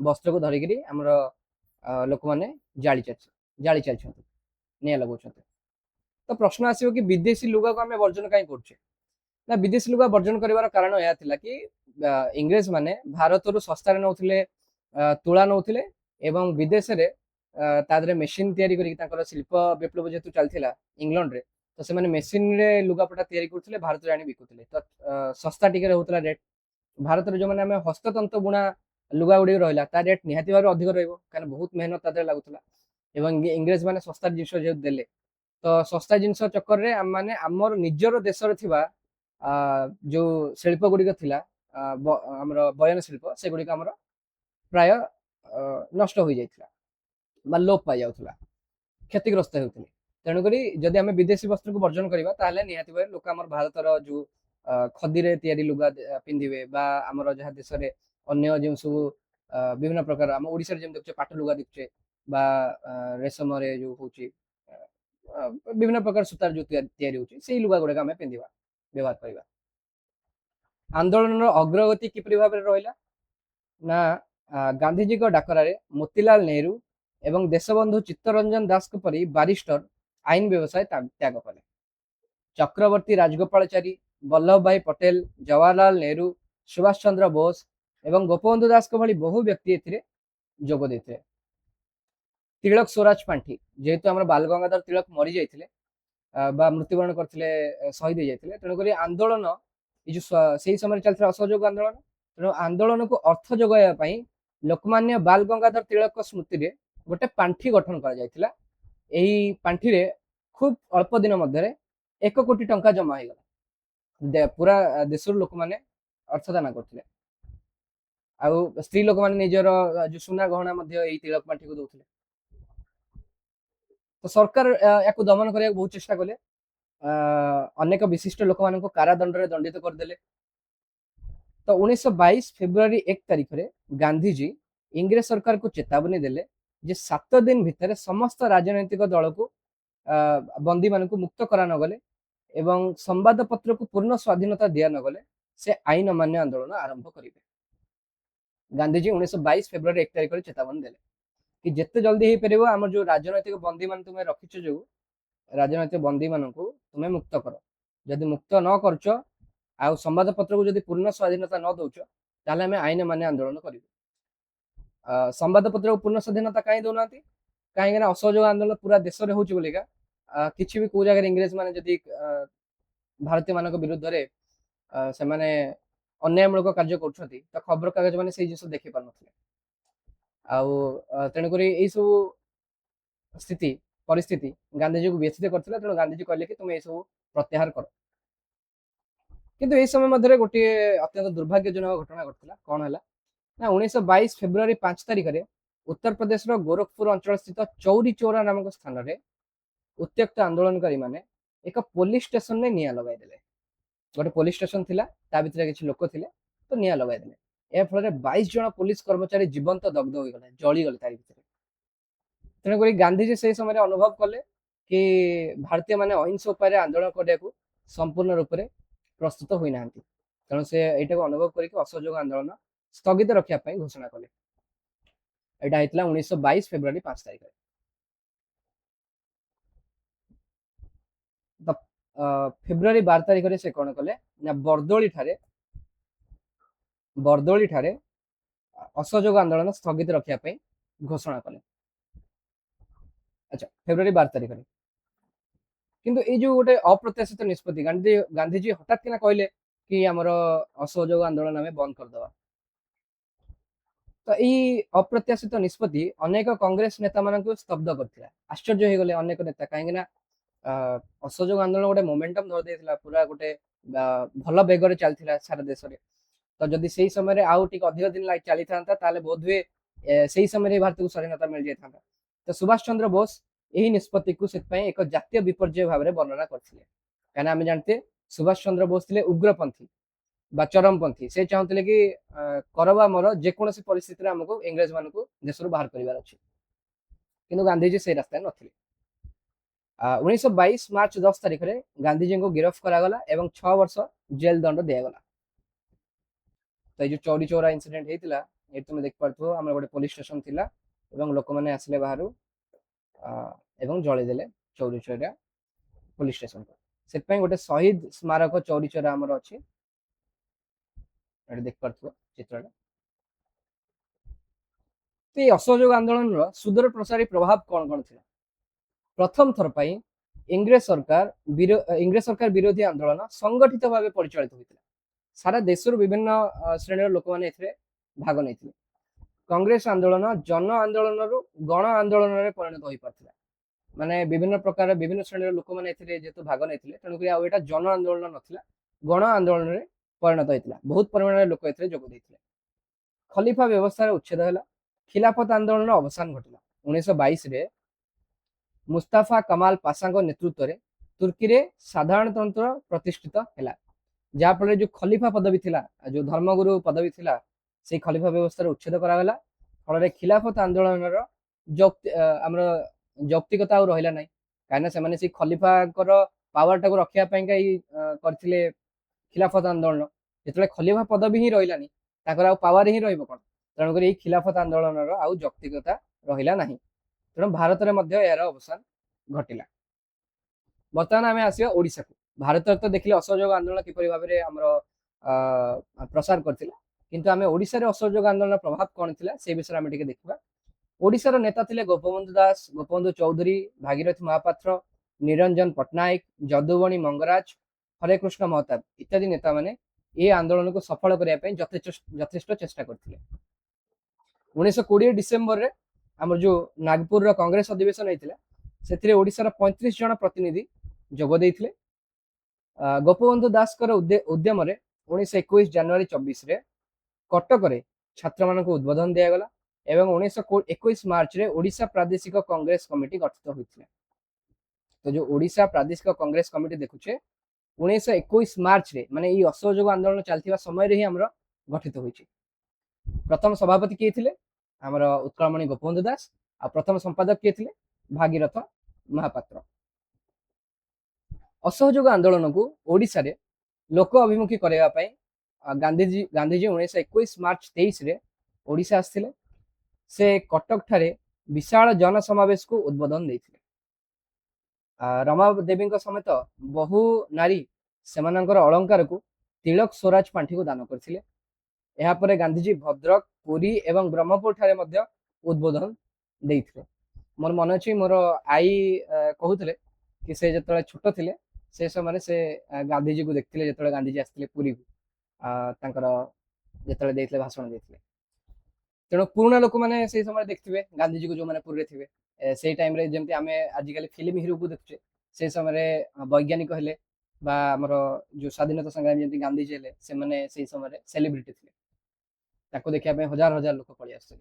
ବସ୍ତ୍ରକୁ ଧରିକିରି ଆମର ଲୋକମାନେ ଜାଳି ଚାଲିଛନ୍ତି, ନିଆଁ ଲଗାଉଛନ୍ତି। ତ ପ୍ରଶ୍ନ ଆସିବ କି ବିଦେଶୀ ଲୁଗାକୁ ଆମେ ବର୍ଜନ କାହିଁ କରୁଛେ? ନା ବିଦେଶୀ ଲୁଗା ବର୍ଜନ କରିବାର କାରଣ ଏହା ଥିଲା କି ଇଂରେଜ ମାନେ ଭାରତରୁ ଶସ୍ତାରେ ନଉଥିଲେ, ତୁଳା ନଉଥିଲେ ଏବଂ ବିଦେଶରେ ତା ଦେହରେ ମେସିନ ତିଆରି କରିକି ତାଙ୍କର ଶିଳ୍ପ ବିପ୍ଳବ ଯେହେତୁ ଚାଲିଥିଲା ଇଂଲଣ୍ଡରେ, ତ ସେମାନେ ମେସିନରେ ଲୁଗାପଟା ତିଆରି କରୁଥିଲେ, ଭାରତରେ ଆଣି ବିକୁଥିଲେ। ତ ଶସ୍ତା ଟିକେ ରହୁଥିଲା ରେଟ୍। ଭାରତରେ ଯୋଉମାନେ ଆମେ ହସ୍ତତନ୍ତ ବୁଣା ଲୁଗା ଗୁଡିକ ରହିଲା ତା ରେଟ୍ ନିହାତି ଭାବରେ ଅଧିକ ରହିବ, କାରଣ ବହୁତ ମେହନତ ତା ଦେହରେ ଲାଗୁଥିଲା। ଏବଂ ଇଂରେଜ ମାନେ ଶସ୍ତା ଜିନିଷ ଯେହେତୁ ଦେଲେ, ତ ଶସ୍ତା ଜିନିଷ ଚକ୍କରରେ ଆମେ ଆମର ନିଜର ଦେଶରେ ଥିବା ଯୋଉ ଶିଳ୍ପ ଗୁଡିକ ଥିଲା, ଆମର ବୟନ ଶିଳ୍ପ, ସେଗୁଡିକ ଆମର ପ୍ରାୟ ନଷ୍ଟ ହୋଇଯାଇଥିଲା ବା ଲୋପ ପାଇଯାଉଥିଲା, କ୍ଷତିଗ୍ରସ୍ତ ହେଉଥିଲେ। ତେଣୁକରି ଯଦି ଆମେ ବିଦେଶୀ ବସ୍ତ୍ରକୁ ବର୍ଜନ କରିବା ତାହେଲେ ନିହାତି ଭାବରେ ଲୋକ ଆମର ଭାରତର ଯୋଉ ଖଦୀରେ ତିଆରି ଲୁଗା ପିନ୍ଧିବେ ବା ଆମର ଯାହା ଦେଶରେ ଅନ୍ୟ ଯେଉଁ ସବୁ ବିଭିନ୍ନ ପ୍ରକାର ଆମ ଓଡିଶାରେ ଯେମିତି ଦେଖୁଛେ ପାଟ ଲୁଗା ଦେଖୁଛେ ବା ରେଶମରେ ଯୋଉ ହଉଛି ବିଭିନ୍ନ ପ୍ରକାର ସୂତାର ଯୋଉ ତିଆରି ହଉଛି ସେଇ ଲୁଗା ଗୁଡାକ ଆମେ ପିନ୍ଧିବା, ବ୍ୟବହାର କରିବା। ଆନ୍ଦୋଳନର ଅଗ୍ରଗତି କିପରି ଭାବରେ ରହିଲା ନା ଗାନ୍ଧିଜୀଙ୍କ ଡାକରାରେ ମୋତିଲାଲ ନେହେରୁ ଏବଂ ଦେଶବନ୍ଧୁ ଚିତ୍ତରଞ୍ଜନ ଦାସଙ୍କ ପରି ବାରିଷ୍ଟର ଆଇନ ବ୍ୟବସାୟ ତ୍ୟାଗ କଲେ। ଚକ୍ରବର୍ତ୍ତୀ ରାଜଗୋପାଳଚାରୀ, ବଲ୍ଲଭ ଭାଇ ପଟେଲ, ଜବାହରଲାଲ ନେହେରୁ, ସୁଭାଷ ଚନ୍ଦ୍ର ବୋଷ ଏବଂ ଗୋପବନ୍ଧୁ ଦାସଙ୍କ ଭଳି ବହୁ ବ୍ୟକ୍ତି ଏଥିରେ ଯୋଗ ଦେଇଥିଲେ। ତିଳକ ସ୍ୱରାଜ ପାଣ୍ଠି, ଯେହେତୁ ଆମର ବାଲ ଗଙ୍ଗାଧର ତିଳକ ମରି ଯାଇଥିଲେ ବା ମୃତ୍ୟୁବରଣ କରିଥିଲେ, ଶହୀଦ ହେଇଯାଇଥିଲେ, ତେଣୁକରି ଆନ୍ଦୋଳନ ଏଇ ଯୋଉ ସେଇ ସମୟରେ ଚାଲିଥିଲା ଅସହଯୋଗ ଆନ୍ଦୋଳନ, ତେଣୁ ଆନ୍ଦୋଳନକୁ ଅର୍ଥ ଯୋଗାଇବା ପାଇଁ ଲୋକମାନ୍ୟ ବାଲ ଗଙ୍ଗାଧର ତିଳକଙ୍କ ସ୍ମୃତିରେ ଗୋଟେ ପାଣ୍ଠି ଗଠନ କରାଯାଇଥିଲା। ଏହି ପାଣ୍ଠିରେ ଖୁବ ଅଳ୍ପ ଦିନ ମଧ୍ୟରେ 1 କୋଟି ଟଙ୍କା ଜମା ହେଇଗଲା। ପୁରା ଦେଶରୁ ଲୋକମାନେ ଅର୍ଥ ଦାନ କରୁଥିଲେ, ଆଉ ସ୍ତ୍ରୀ ଲୋକମାନେ ନିଜର ଯୋଉ ସୁନା ଗହଣା ମଧ୍ୟ ଏଇ ତିଳକ ପାଣ୍ଠିକୁ ଦଉଥିଲେ। ତ ସରକାର ୟାକୁ ଦମନ କରିବାକୁ ବହୁତ ଚେଷ୍ଟା କଲେ, ଅନେକ ବିଶିଷ୍ଟ ଲୋକମାନଙ୍କୁ କାରାଦଣ୍ଡରେ ଦଣ୍ଡିତ କରିଦେଲେ। ତ 1922 ଫେବୃଆରୀ 1 ତାରିଖରେ ଗାନ୍ଧିଜୀ ଇଂରେଜ ସରକାରକୁ ଚେତାବନୀ ଦେଲେ ଯେ 7 ଦିନ ଭିତରେ ସମସ୍ତ ରାଜନୈତିକ ଦଳକୁ ବନ୍ଦୀ ମାନଙ୍କୁ ମୁକ୍ତ କରା ନଗଲେ ଏବଂ ସମ୍ବାଦପତ୍ରକୁ ପୂର୍ଣ୍ଣ ସ୍ୱାଧୀନତା ଦିଆ ନଗଲେ ସେ ଆଇନ ଅମାନ୍ୟ ଆନ୍ଦୋଳନ ଆରମ୍ଭ କରିବେ। ଗାନ୍ଧିଜୀ 1922 ଫେବୃଆରୀ 1 ତାରିଖରେ ଚେତାବନୀ ଦେଲେ କି ଯେତେ ଜଲ୍ଦି ହେଇପାରିବ ଆମର ଯୋଉ ରାଜନୈତିକ ବନ୍ଦୀ ମାନେ ତୁମେ ରଖିଛ, ଯୋଉ ରାଜନୈତିକ ବନ୍ଦୀ ମାନଙ୍କୁ ତୁମେ ମୁକ୍ତ କର। ଯଦି ମୁକ୍ତ ନ କରୁଛ ଆଉ ସମ୍ବାଦପତ୍ରକୁ ଯଦି ପୂର୍ଣ୍ଣ ସ୍ୱାଧୀନତା ନ ଦଉଛ ତାହେଲେ ଆମେ ଆଇନ ଅମାନ୍ୟ ଆନ୍ଦୋଳନ କରିବୁ। ସମ୍ବାଦପତ୍ରକୁ ପୂର୍ଣ୍ଣ ସ୍ୱାଧୀନତା କାହିଁ ଦଉନାହାନ୍ତି? କାହିଁକି ନା ଅସହଯୋଗ ଆନ୍ଦୋଳନ ପୁରା ଦେଶରେ ହଉଛି ବୋଲିକା କିଛି ବି କୋଉ ଜାଗାରେ ଇଂରେଜ ମାନେ ଯଦି ଭାରତୀୟ ମାନଙ୍କ ବିରୁଦ୍ଧରେ ସେମାନେ ଅନ୍ୟାୟମୂଳକ କାର୍ଯ୍ୟ କରୁଛନ୍ତି ତ ଖବର କାଗଜ ମାନେ ସେଇ ଜିନିଷ ଦେଖି ପାରୁନଥିଲେ। ଆଉ ତେଣୁକରି ଏଇ ସବୁ ପରିସ୍ଥିତି ଗାନ୍ଧିଜୀକୁ ବ୍ୟଥିତ କରିଥିଲା। ତେଣୁ ଗାନ୍ଧିଜୀ କହିଲେ କି ତୁମେ ଏସବୁ ପ୍ରତ୍ୟାହାର କର। କିନ୍ତୁ ଏଇ ସମୟ ମଧ୍ୟରେ ଗୋଟିଏ ଅତ୍ୟନ୍ତ ଦୁର୍ଭାଗ୍ୟଜନକ ଘଟଣା ଘଟିଥିଲା। କଣ ହେଲା ନା 1922 ଫେବୃଆରୀ 5 ତାରିଖରେ ଉତ୍ତରପ୍ରଦେଶର ଗୋରଖପୁର ଅଞ୍ଚଳ ସ୍ଥିତ ଚୌରୀ ଚୌରା ନାମକ ସ୍ଥାନରେ ଉତ୍ତ୍ୟକ୍ତ ଆନ୍ଦୋଳନକାରୀ ମାନେ ଏକ ପୋଲିସ ଷ୍ଟେସନରେ ନିଆଁ ଲଗାଇଦେଲେ। ଗୋଟେ ପୋଲିସ ଷ୍ଟେସନ ଥିଲା, ତା ଭିତରେ କିଛି ଲୋକ ଥିଲେ, ତ ନିଆଁ ଲଗାଇଦେଲେ। ଏହା ଫଳରେ 22 ଜଣ ପୋଲିସ କର୍ମଚାରୀ ଜୀବନ୍ତ ଦଗ୍ଧ ହୋଇଗଲେ, ଜଳିଗଲେ ତାରି ଭିତରେ। ତେଣୁକରି ଗାନ୍ଧିଜୀ ସେଇ ସମୟରେ ଅନୁଭବ କଲେ कि भारतीय माने अहिंसा उपाय आंदोलन करने संपूर्ण रूप से प्रस्तुत होना तेणु से यहाँ अनुभव करके असहयोग आंदोलन स्थगित रखापी घोषणा कले। यहाँ होता 1922 फेब्रुआरी 5 तारिख। तो फेब्रुआरी 12 तारिख से कौन कले ना बरदोली ठारे असहयोग आंदोलन स्थगित रखापी घोषणा कले। अच्छा फेब्रुआरी 12 तारिख किंतु ये जो गोटे अप्रत्याशित निष्पत्ति गांधीजी हठात किना कहले कि आमर असहयोग आंदोलन आम बंद करदे। तो यही अप्रत्याशित निष्पत्ति अनेक कांग्रेस नेता मान स्तब्ध करथिला। आश्चर्य हो गले अनेक नेता कहीं असहयोग आंदोलन गोटे मोमेंटम धर देथिला पूरा गोटे भल बेगर चलथिला सारा देश रे। तो जदि से समय आउ टिक अधिक दिन लाग चली था ताले बोध हुए से समय भारत को स्वाधीनता मिल जाता। तो सुभाष चंद्र बोस यही निष्पत्ति को एक जातीय विपर्यय भाव में वर्णना करते। कहीं आम जानते सुभाष चंद्र बोस थे उग्रपंथी बा चरमपंथी। से चाहते कि करवा मर जेकोसी परिस्थिति आमको इंग्रेज मान देश बाहर करार अच्छे कि गांधीजी से रास्ता नथिले। 1922 मार्च 10 तारिख में गांधीजी को गिरफ्त करागला एवं 6 वर्ष जेल दंड दिगला। तो ये जो चौरी चौरा इनसीडेंट होता ये तुम देख पार्थो आम गोटे पुलिस स्टेशन थी लोक मैंने आसिले बाहर एवं जलीदेले चौरी चौरा पुलिस स्टेशन को। से गोटे शहीद स्मारक चौरी चौरा आमर अच्छी देख पार्थो चित्र। तो ये असहयोग आंदोलन सुदूर प्रसारी प्रभाव कौन कौन था? प्रथम थर पर इंग्रेज सरकार विरोधी आंदोलन संगठित भाव परिचालित होता। सारा देश विभिन्न श्रेणी लोक मैंने भाग नहीं। कांग्रेस आंदोलन जन आंदोलन गण आंदोलन में परिणत हो पाता। माने विभिन्न प्रकार विभिन्न श्रेणी लोक मैंने जेहेतु भाग नहीं तेणुक यहाँ जन आंदोलन नाला गण आंदोलन में परिणत होता। बहुत परिमाण लोक जोगदे। खलीफा व्यवस्था उच्छेद है। खिलाफत आंदोलन अवसान घटला। 1922 मुस्ताफा कमाल पाशा नेतृत्व में तुर्की में साधारणतंत्र प्रतिष्ठित है। जहाँफल जो खलीफा पदवी थी जो धर्मगुरु पदवी थी से खलीफा व्यवस्था उच्छेद कराला। फल खिलाफत आंदोलन जौक्तिकता रहा ना कहीं से खलीफा पावर टाक रखापी करते खिलाफत आंदोलन। जो खलीफा पदवी ही रही पावर ही रही कौन तेणुक खिलाफत आंदोलन जौक्तिकता रहा ना तेणु भारत में यार अवसान घटला। बर्तमान आम आसा ओडिशा को। भारत तो देखिए असहयोग आंदोलन किपरि भाव में आमर प्रसार करथिला किंतु आम ओडिशा रे असहयोग आंदोलन प्रभाव कौन थिला से विषय आम देखा। ओडिशार नेता थिले गोपबंधु दास, गोपबंधु चौधरी, भागीरथी महापात्र, निरंजन पट्टनायक, जदुबणी मंगराज, हरे कृष्ण महताब इत्यादि नेता माने ये आंदोलन को सफल करने यथेष्ट चेष्टा करथिले। 1920 डिसेम्बर रे आमर जो नागपुर कांग्रेस अधिवेशन होता से ओडिशार 35 जन प्रतिनिधि जोग देइथिले। गोपबंधु दास उद्यम 1921 जनवरी 24 रे कटक रे छात्र मान उद्बोधन दिगला एवं 1921 मार्च रे ओडिशा प्रादेशिक कांग्रेस कमिटी गठित होता। तो जो ओडिशा प्रादेशिक कांग्रेस कमिटी देखुचे 1921 मार्च रे माने ये असहयोग आंदोलन चलता समय ही आमर गठित होइछि। प्रथम सभापति किए थिले आमर उत्कलमणि गोपबंधु दास आ प्रथम संपादक किए थिले भागीरथ महापात्र। असहयोग आंदोलन को ओडिशा रे लोक अभिमुखी करबा पई गांधीजी 1921 मार्च 23 रे ओडिशा आस्थिले। से कटक ठारे विशाल जनसमावेश को उद्बोधन देथिले। रमा देवी समेत बहु नारी सेमानंकर अलंकार को तिलक स्वराज पांठी को दान करथिले। यहाँ पर गांधीजी भद्रक, पुरी एवं ब्रह्मपुर ठारे मध्य उद्बोधन देथिले। मोर मन अच्छी मोर आई कहूले कि से जो छोट थे से समय से गांधीजी को देखते जो गांधीजी आसते पुरी को जो भाषण देते तेणु पुराणा लोक मैंने से समय देखते गांधीजी को जो मैंने पुरी थे से टाइम जमी आम आजिकल फिल्म हिरो को देखुचे से समय वैज्ञानिक हेले आमर जो स्वाधीनता संग्रामी जमी गांधीजी हेले से मैंने से समय सेलिब्रिटी थे देखा हजार हजार लोक पलि आसते।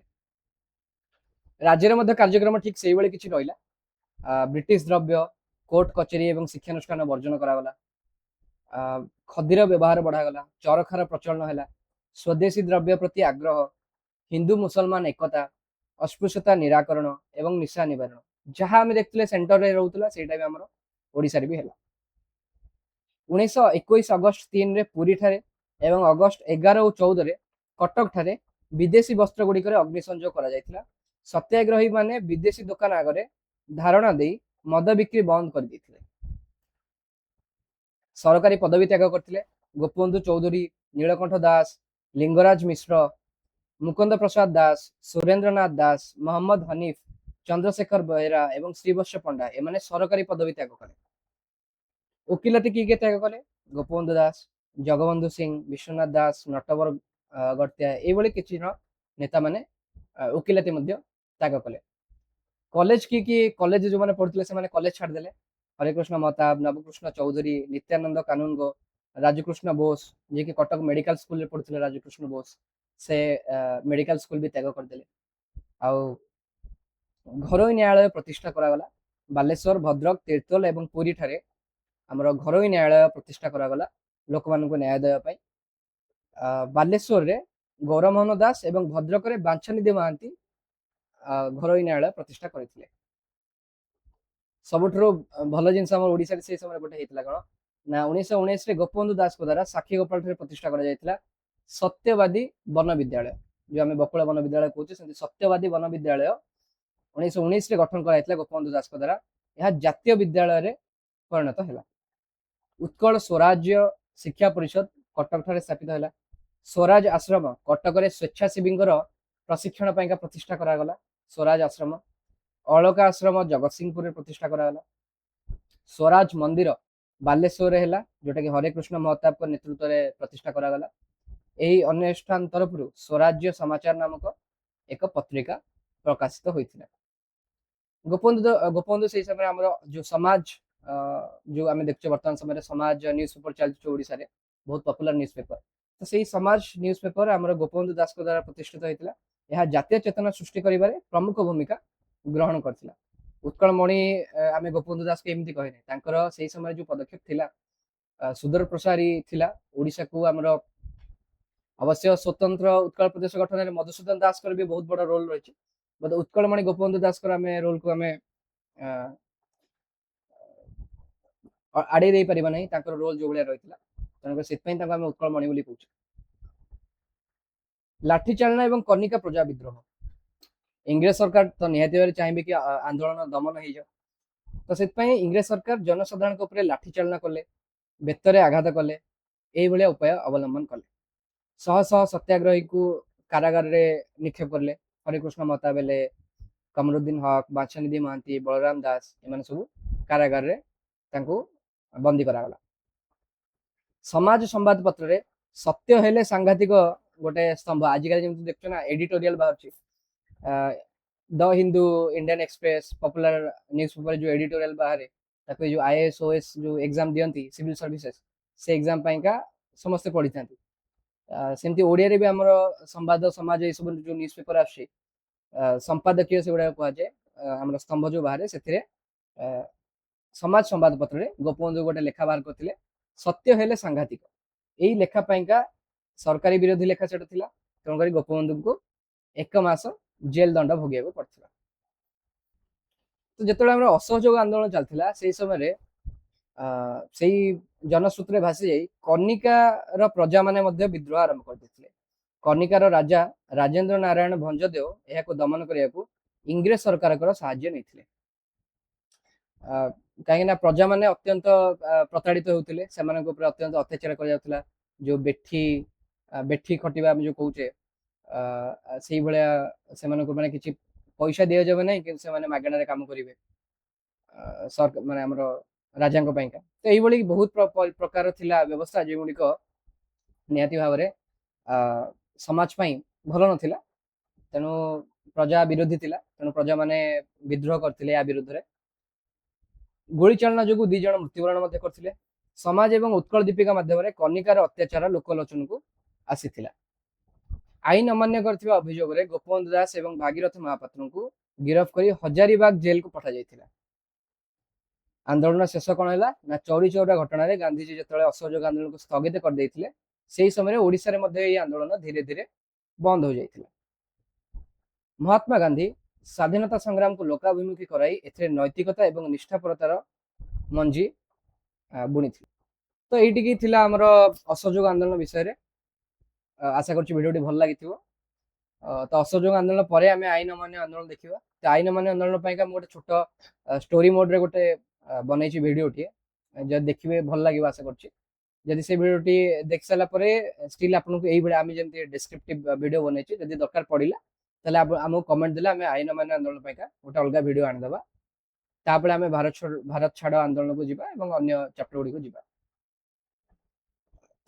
राज्य में कार्यक्रम ठीक से भाई किसी रहा। ब्रिटिश द्रव्य कोर्ट कचेरी और शिक्षानुष्ठान वर्जन करागला। खदीर व्यवहार बढ़ागला। चरखार प्रचलन है। स्वदेशी द्रव्य प्रति आग्रह, हिंदू मुसलमान एकता, अस्पृश्यता निराकरण एवं निशा निवारण जहाँ आम देखते सेंटर रे रोला सेटा भी आम ओडिशा रे भी है। 1921 अगस्ट 3 रे पुरी ठारे एवं अगस्ट 11 और 14 रे कटक ठारे विदेशी वस्त्र गुड़िक अग्निसंजोग करा जायतिला। सत्याग्रही माने विदेशी दुकान आगरे धारणा दे मद बिक्री बंद कर देथिले। सरकारी पदवी त्याग करथिले। गोपबंधु चौधरी, नीलकंठ दास, लिंगराज मिश्र, मुकुंद प्रसाद दास, सुरेंद्रनाथ दास, मोहम्मद हनीफ, चंद्रशेखर बेहरा एवं श्रीवत्स पंडा एमाने सरकारी पदवी त्याग कले। ओकिलती किए त्याग कले? गोपबंधु दास, जगबंधु सिंह, विश्वनाथ दास, नटवर गड़तिया ये किसी नेता माने ओकिलती त्याग कले। कॉलेज की कॉलेज जो मैंने पढ़ुते से कॉलेज छाड़देले। हरिकृष्ण महताब, नवकृष्ण चौधरी, नित्यानंद कानूनगो, राजकृष्ण बोस जी की कटक मेडिकल स्कूल रे पढ़ुते राजकृष्ण बोस से मेडिकल स्कूल भी त्याग करदेले। आउ घरोई न्यायालय प्रतिष्ठा करागला। बालेश्वर, भद्रक, तीर्तोल एवं पुरी ठारे आमर घरोई न्यायालय प्रतिष्ठा करागला लोक मानक न्याय देवा पाई। बालेश्वर रे गौरमोहन दास एवं भद्रक रे बांछानिधि महांती घरोई न्यायालय प्रतिष्ठा करथिले। सबुठरो भल जिनस आम ओडिशा से समय गोटे होता कौन ना 1919 गोपबंधु दास द्वारा साक्षी गोपाल प्रतिष्ठा करा जायतिला सत्यवादी वन विद्यालय। जो आम बकुला वन विद्यालय कहते सत्यवादी वन विद्यालय 1919 गठन कराइला गोपबंधु दास द्वारा। यह जातीय विद्यालय रे परिणत है। उत्कल स्वराज्य शिक्षा परिषद कटक ठारे स्थापित है। स्वराज आश्रम कटक रे स्वेच्छासेवी प्रशिक्षण पाइका प्रतिष्ठा करागला। स्वराज आश्रम अलका आश्रम जगतसिंहपुर प्रतिष्ठा करागला। स्वराज मंदिर बालेश्वर है जोटा कि हरिकृष्ण महताब को नेतृत्व में प्रतिष्ठा करागला। यही अनुष्ठान तरफ स्वराज्य समाचार नामक एक पत्रिका प्रकाशित होता। गोपबंधु से समय आम जो समाज जो आम देखते बर्तमान समय समाज न्यूज पेपर चलती ओडिशा रे बहुत पॉपुलर न्यूज पेपर। तो सही समाज न्यूज पेपर आम गोपबंधु दास द्वारा प्रतिष्ठित होता। यह जातीय चेतना सृष्टि करिबारे प्रमुख भूमिका ग्रहण करथिला। उत्कलमणि आम गोपबंधु दास के एमती कहे से समय जो पदक्षेप थिला सुदूर प्रसारी थिला। ओडिशा को आमर अवश्य स्वतंत्र उत्कल प्रदेश गठन में मधुसूदन दास भी बहुत बड़ा रोल रही। उत्कलमणि गोपबंधु दास रोल को आम आड़े पारिबा नहीं। रोल जो भाया रही तेणुकर से उत्कलमणि बोली कहूँ। लाठीचालना एवं कनिका प्रजा विद्रोह इंग्रेज सरकार तो निहाती भाव चाहिए कि आंदोलन दमन हो जाए। तो से इंग्रेज सरकार जनसाधारण उपर लाठीचालना कले, बेतरे आघात कले, यही उपाय अवलंबन कले। शह शह सत्याग्रही को कारागार रे निक्षेप करले। हरिकृष्ण महता बेले, कमरुद्दीन हक, बांछानिधि महांती, बलराम दास एम सब कारागार रे बंदी करागला। समाज संवाद पत्र रे सत्य हेले सांघातिक गोटे स्तंभ आजिकल जमी देखो ना एडिटोरियल बाहर the Hindu, Indian express, popular news paper जो एडिटोरियल बाहर जो आईएएस ओएस जो एग्जाम दियंती सिविल सर्विसेज से एग्जाम पाइका समस्त पढ़ी था। सेमती ओडिया रे भी हमर संवाद समाज ये सब जो न्यूज पेपर आछे संपादकीय से गुड़ा कहुए हमर स्तंभ जो बाहर से समाज संवाद पत्र रे गोपबंधु गोटे लेखा बाहर करथिले सत्य हेले सांघातिक। यही लेखा पाइका सरकारी विरोधी लेखा सेटा थिला। तेणुकर गोपबंधु को 1 मास जेल दंड भोगिया पड़ता। तो जो असहयोग आंदोलन चलता से समय से जनश्रुति भासी जाई कनिकार प्रजा माने विद्रोह आरंभ करते। कनिकार राजा राजेंद्र नारायण भंजदेव यह दमन करने को इंग्रेज सरकार साहाय्य नहीं। कहीं प्रजा माने अत्यंत प्रताड़ित होते अत्यंत अत्याचार कर जो बेठी खटिबा जो कहूचे से भाया किसी पैसा दि जाए ना कि मागणार काम करेंगे सरकार माने हमर राजा का। तो यही बहुत प्रकार थिला व्यवस्था जो गुड़िक निहाती भाव में समाज भल नाला। तेणु प्रजा विरोधी थिला। तेणु प्रजा माने विद्रोह करथिले या विरुद्ध रे। गोली चालना जो 2 जन मृत्युवरण करथिले। समाज एवं उत्कल दीपिका माध्यम कनिकार अत्याचार लोकलोचन को आसीथिला। आईन अमान्य करथिबा अभियोग रे गोपबंधु दास एवं भागीरथ महापात्र को गिरफ्त कर हजारीबाग जेल को पठा जायथिला। आंदोलन शेष कौन है ना चौरी चौरा घटना रे गांधीजी जो असहयोग आंदोलन को स्थगित कर देथिले से समय ओडिशा रे आंदोलन धीरे धीरे बंद हो जाइथिला। महात्मा गांधी ସ୍ୱାଧୀନତା ସଂଗ୍ରାମକୁ ଲୋକାଭିମୁଖୀ କରାଇ ଏଥିରେ ନୈତିକତା ଏବଂ ନିଷ୍ଠାପରତାର ମଞ୍ଜି ବୁଣିଥିଲେ। ତ ଏଇଟିକି ଥିଲା ଆମର ଅସହଯୋଗ ଆନ୍ଦୋଳନ ବିଷୟରେ। ଆଶା କରୁଛି ଭିଡ଼ିଓଟି ଭଲ ଲାଗିଥିବ। ତ ଅସହଯୋଗ ଆନ୍ଦୋଳନ ପରେ ଆମେ ଆଇନ ଅମାନ୍ୟ ଆନ୍ଦୋଳନ ଦେଖିବା। ତ ଆଇନ ଅମାନ୍ୟ ଆନ୍ଦୋଳନ ପାଇଁକା ମୁଁ ଗୋଟେ ଛୋଟ ଷ୍ଟୋରି ମୋଡରେ ଗୋଟେ ବନେଇଛି ଭିଡ଼ିଓଟିଏ, ଯଦି ଦେଖିବେ ଭଲ ଲାଗିବ ଆଶା କରୁଛି। ଯଦି ସେ ଭିଡ଼ିଓଟି ଦେଖି ସାରିଲା ପରେ ଷ୍ଟିଲ୍ ଆପଣଙ୍କୁ ଏଇଭଳିଆ ଆମେ ଯେମିତି ଡେସ୍କ୍ରିପ୍ଟିଭ ଭିଡ଼ିଓ ବନେଇଛି, ଯଦି ଦରକାର ପଡ଼ିଲା ତାହେଲେ ଆମକୁ କମେଣ୍ଟ ଦେଲେ ଆମେ ଆଇନ ଅମାନ୍ୟ ଆନ୍ଦୋଳନ ପାଇଁକା ଗୋଟେ ଅଲଗା ଭିଡ଼ିଓ ଆଣିଦେବା। ତାପରେ ଆମେ ଭାରତ ଛାଡ଼ ଆନ୍ଦୋଳନକୁ ଯିବା ଏବଂ ଅନ୍ୟ ଚାପ୍ଟର ଗୁଡ଼ିକୁ ଯିବା।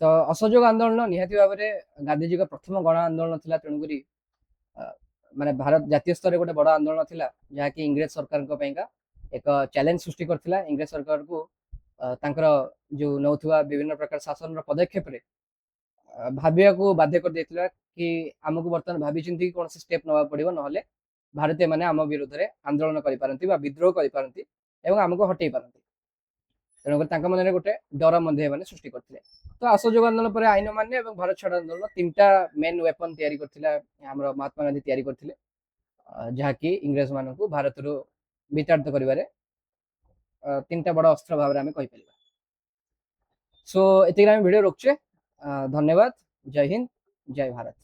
ତ ଅସହଯୋଗ ଆନ୍ଦୋଳନ ନିହାତି ଭାବରେ ଗାନ୍ଧିଜୀଙ୍କ ପ୍ରଥମ ଗଣ ଆନ୍ଦୋଳନ ଥିଲା, ତେଣୁକରି ମାନେ ଭାରତ ଜାତୀୟ ସ୍ତରରେ ଗୋଟେ ବଡ଼ ଆନ୍ଦୋଳନ ଥିଲା, ଯାହାକି ଇଂରେଜ ସରକାରଙ୍କ ପାଇଁକା ଏକ ଚ୍ୟାଲେଞ୍ଜ ସୃଷ୍ଟି କରିଥିଲା। ଇଂରେଜ ସରକାରକୁ ତାଙ୍କର ଯୋଉ ନେଉଥିବା ବିଭିନ୍ନ ପ୍ରକାର ଶାସନର ପଦକ୍ଷେପରେ ଭାବିବାକୁ ବାଧ୍ୟ କରିଦେଇଥିଲା କି ଆମକୁ ବର୍ତ୍ତମାନ ଭାବି ଚିନ୍ତି କୌଣସି ଷ୍ଟେପ୍ ନେବାକୁ ପଡ଼ିବ, ନହେଲେ ଭାରତୀୟମାନେ ଆମ ବିରୁଦ୍ଧରେ ଆନ୍ଦୋଳନ କରିପାରନ୍ତି ବା ବିଦ୍ରୋହ କରିପାରନ୍ତି ଏବଂ ଆମକୁ ହଟେଇ ପାରନ୍ତି। ତେଣୁକରି ତାଙ୍କ ମନରେ ଗୋଟେ ଡର ମଧ୍ୟ ଏମାନେ ସୃଷ୍ଟି କରିଥିଲେ। ତ ଅସହଯୋଗ ଆନ୍ଦୋଳନ ପରେ ଆଇନ ଅମାନ୍ୟ ଏବଂ ଭାରତ ଛାଡ଼ ଆନ୍ଦୋଳନ ତିନିଟା ମେନ୍ ୱେପନ୍ ତିଆରି କରିଥିଲା ଆମର ମହାତ୍ମା ଗାନ୍ଧୀ ତିଆରି କରିଥିଲେ, ଯାହାକି ଇଂରେଜ ମାନଙ୍କୁ ଭାରତରୁ ବିତାଡ଼ିତ କରିବାରେ ତିନିଟା ବଡ଼ ଅସ୍ତ୍ର ଭାବରେ ଆମେ କହିପାରିବା। ସୋ ଏତିକି ଆମେ ଭିଡ଼ିଓ ରଖୁଛେ। ଧନ୍ୟବାଦ। ଜୟ ହିନ୍ଦ, ଜୟ ଭାରତ।